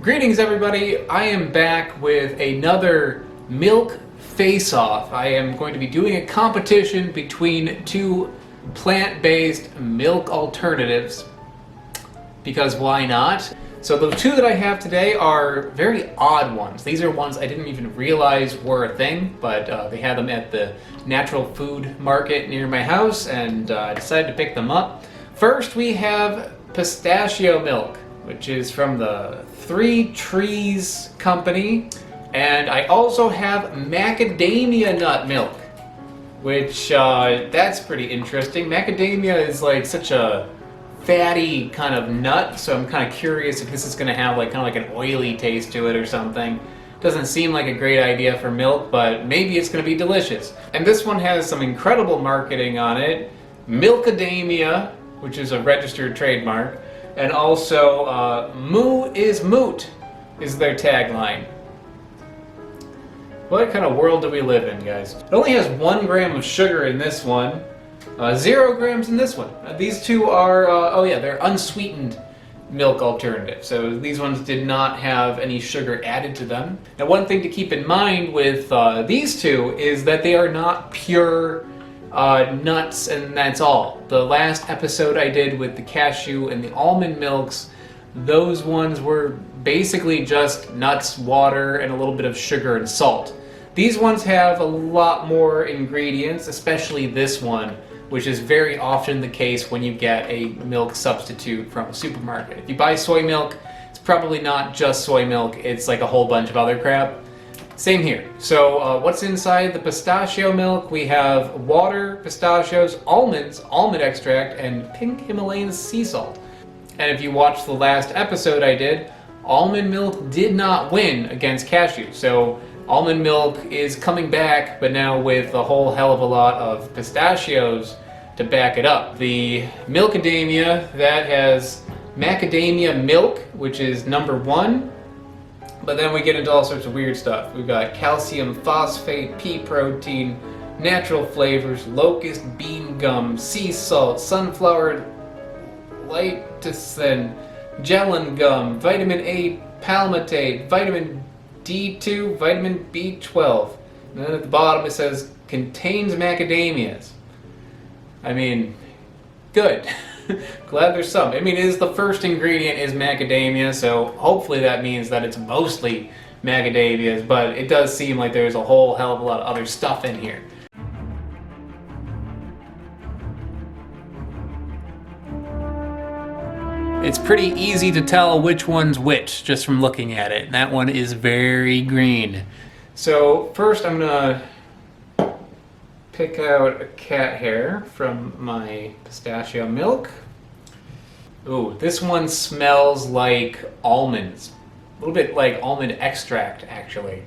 Greetings everybody, I am back with another milk face-off. I am going to be doing a competition between two plant-based milk alternatives, because why not? So the two that I have today are very odd ones. These are ones I didn't even realize were a thing, but they had them at the natural food market near my house and I decided to pick them up. First we have pistachio milk, which is from the Three Trees Company. And I also have macadamia nut milk, which that's pretty interesting. Macadamia is like such a fatty kind of nut, so I'm kind of curious if this is going to have like kind of like an oily taste to it or something. Doesn't seem like a great idea for milk, but maybe it's going to be delicious. And this one has some incredible marketing on it. Milkadamia, which is a registered trademark. And also, moo is moot is their tagline. What kind of world do we live in, guys? It only has 1 gram of sugar in this one, 0 grams in this one. These two are, oh yeah, they're unsweetened milk alternatives. So these ones did not have any sugar added to them. Now one thing to keep in mind with these two is that they are not pure nuts and that's all. The last episode I did with the cashew and the almond milks, those ones were basically just nuts, water, and a little bit of sugar and salt. These ones have a lot more ingredients, especially this one, which is very often the case when you get a milk substitute from a supermarket. If you buy soy milk, it's probably not just soy milk, it's like a whole bunch of other crap. Same here. So what's inside the pistachio milk? We have water, pistachios, almonds, almond extract, and pink Himalayan sea salt. And if you watched the last episode I did, almond milk did not win against cashew. So almond milk is coming back, but now with a whole hell of a lot of pistachios to back it up. The Milkadamia, that has macadamia milk, which is number 1. But then we get into all sorts of weird stuff. We've got calcium phosphate, pea protein, natural flavors, locust bean gum, sea salt, sunflower lecithin, gellan gum, vitamin A palmitate, vitamin D2, vitamin B12. And then at the bottom it says, contains macadamias. I mean, good. Glad there's some. I mean, the first ingredient is macadamia, so hopefully that means that it's mostly macadamias, but it does seem like there's a whole hell of a lot of other stuff in here. It's pretty easy to tell which one's which just from looking at it. That one is very green. So first I'm gonna pick out a cat hair from my pistachio milk. Ooh, this one smells like almonds. A little bit like almond extract, actually.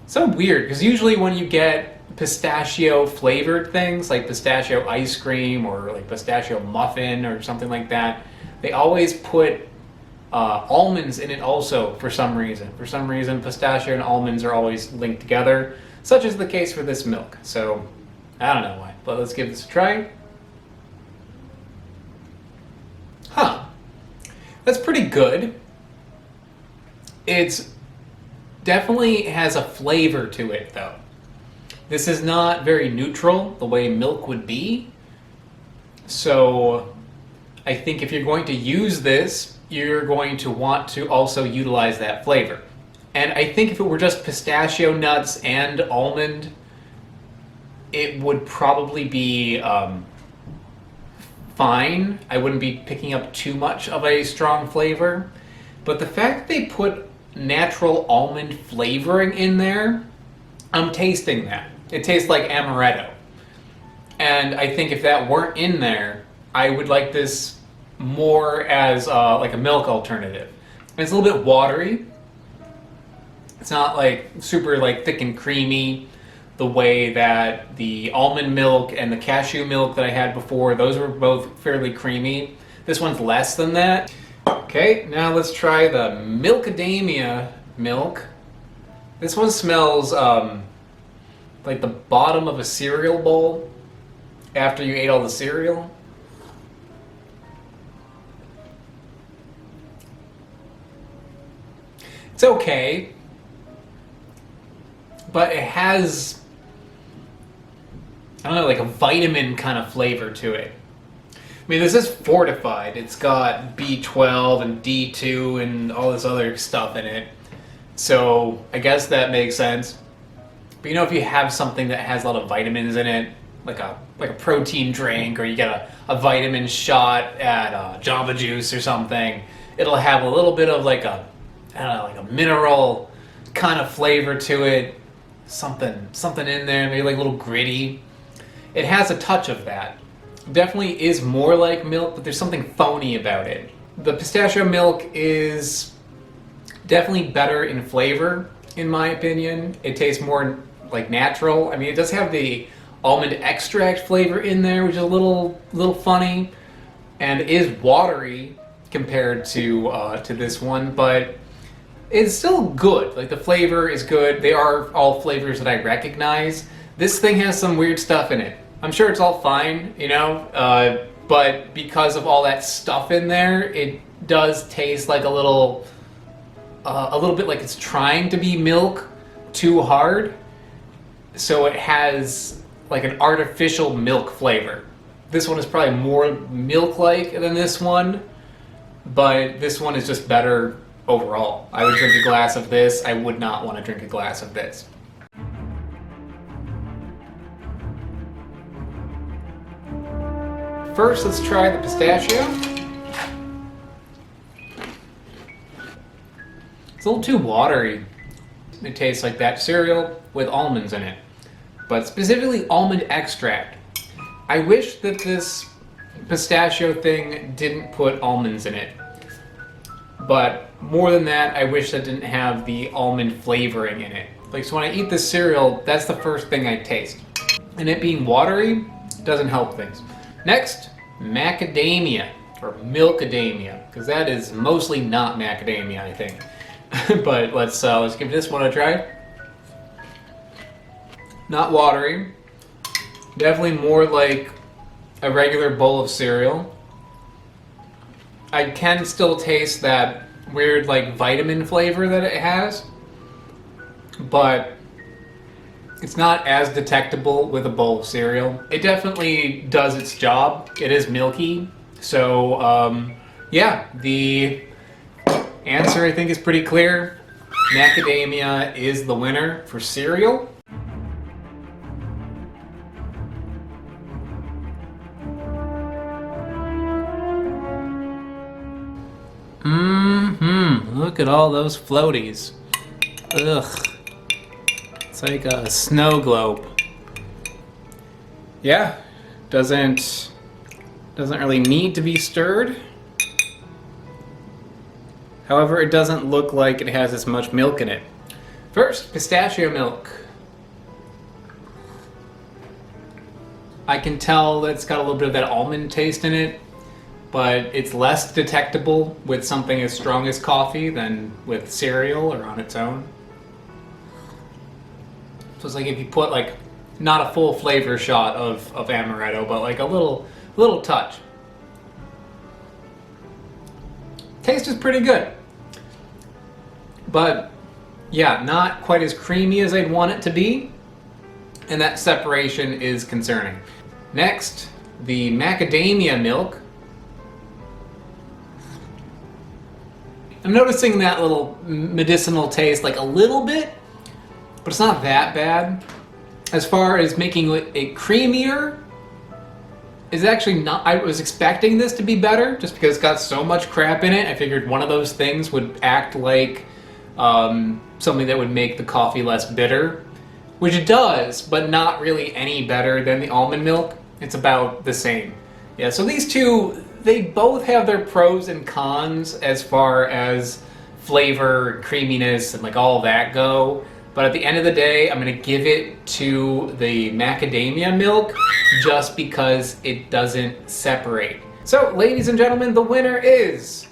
So weird, because usually when you get pistachio flavored things, like pistachio ice cream or like pistachio muffin or something like that, they always put almonds in it also for some reason. For some reason, pistachio and almonds are always linked together. Such is the case for this milk, so I don't know why, but let's give this a try. Huh, that's pretty good. It's definitely has a flavor to it though. This is not very neutral the way milk would be, so I think if you're going to use this, you're going to want to also utilize that flavor. And I think if it were just pistachio nuts and almond, it would probably be fine. I wouldn't be picking up too much of a strong flavor. But the fact that they put natural almond flavoring in there, I'm tasting that. It tastes like amaretto. And I think if that weren't in there, I would like this more as like a milk alternative. And it's a little bit watery. It's not like super like thick and creamy the way that the almond milk and the cashew milk that I had before, those were both fairly creamy. This one's less than that. Okay, now let's try the Milkadamia milk. This one smells like the bottom of a cereal bowl after you ate all the cereal. It's okay, but it has, I don't know, like a vitamin kind of flavor to it. I mean, this is fortified. It's got B12 and D2 and all this other stuff in it. So I guess that makes sense. But you know, if you have something that has a lot of vitamins in it, like a protein drink, or you get a vitamin shot at Jamba Juice or something, it'll have a little bit of like a, I don't know, like a mineral kind of flavor to it. Something in there, maybe like a little gritty. It has a touch of that. Definitely is more like milk, but there's something phony about it. The pistachio milk is definitely better in flavor, in my opinion. It tastes more like natural. I mean, it does have the almond extract flavor in there, which is a little funny, and is watery compared to this one, but it's still good. Like, the flavor is good. They are all flavors that I recognize. This thing has some weird stuff in it. I'm sure it's all fine, you know, but because of all that stuff in there, it does taste like a little bit like it's trying to be milk too hard. So it has like an artificial milk flavor. This one is probably more milk-like than this one, but this one is just better overall. I would drink a glass of this. I would not want to drink a glass of this. First, let's try the pistachio. It's a little too watery. It tastes like that cereal with almonds in it, but specifically almond extract. I wish that this pistachio thing didn't put almonds in it, but more than that, I wish that didn't have the almond flavoring in it. Like, so when I eat this cereal, that's the first thing I taste. And it being watery doesn't help things. Next, macadamia, or milkadamia, because that is mostly not macadamia, I think. But let's give this one a try. Not watery. Definitely more like a regular bowl of cereal. I can still taste that weird like vitamin flavor that it has, but it's not as detectable with a bowl of cereal. It definitely does its job. It is milky. So, yeah, the answer I think is pretty clear. Macadamia is the winner for cereal. Look at all those floaties. Ugh. It's like a snow globe. Yeah, doesn't really need to be stirred. However, it doesn't look like it has as much milk in it. First, pistachio milk. I can tell that it's got a little bit of that almond taste in it, but it's less detectable with something as strong as coffee than with cereal or on its own. So it's like if you put like, not a full flavor shot of amaretto, but like a little touch. Taste is pretty good. But yeah, not quite as creamy as I'd want it to be. And that separation is concerning. Next, the macadamia milk. I'm noticing that little medicinal taste like a little bit, but it's not that bad. As far as making it creamier, is actually not. I was expecting this to be better just because it's got so much crap in it. I figured one of those things would act like something that would make the coffee less bitter, which it does, but not really any better than the almond milk. It's about the same. Yeah, so these two, they both have their pros and cons as far as flavor, creaminess, and like all that go. But at the end of the day, I'm going to give it to the macadamia milk just because it doesn't separate. So, ladies and gentlemen, the winner is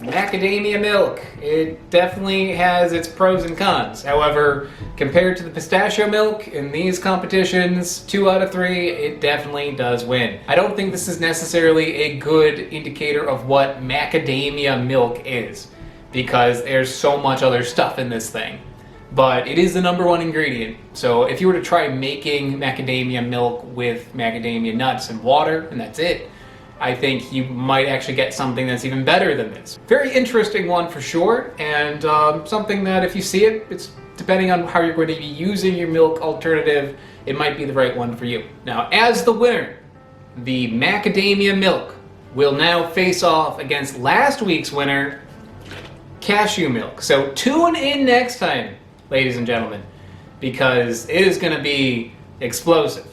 macadamia milk. It definitely has its pros and cons. However, compared to the pistachio milk in these competitions, 2 out of 3, it definitely does win. I don't think this is necessarily a good indicator of what macadamia milk is. because there's so much other stuff in this thing. But it is the #1 ingredient. So if you were to try making macadamia milk with macadamia nuts and water, and that's it, I think you might actually get something that's even better than this. Very interesting one for sure, and something that if you see it, it's depending on how you're going to be using your milk alternative, it might be the right one for you. Now, as the winner, the macadamia milk will now face off against last week's winner, cashew milk. So tune in next time, ladies and gentlemen, because it is going to be explosive.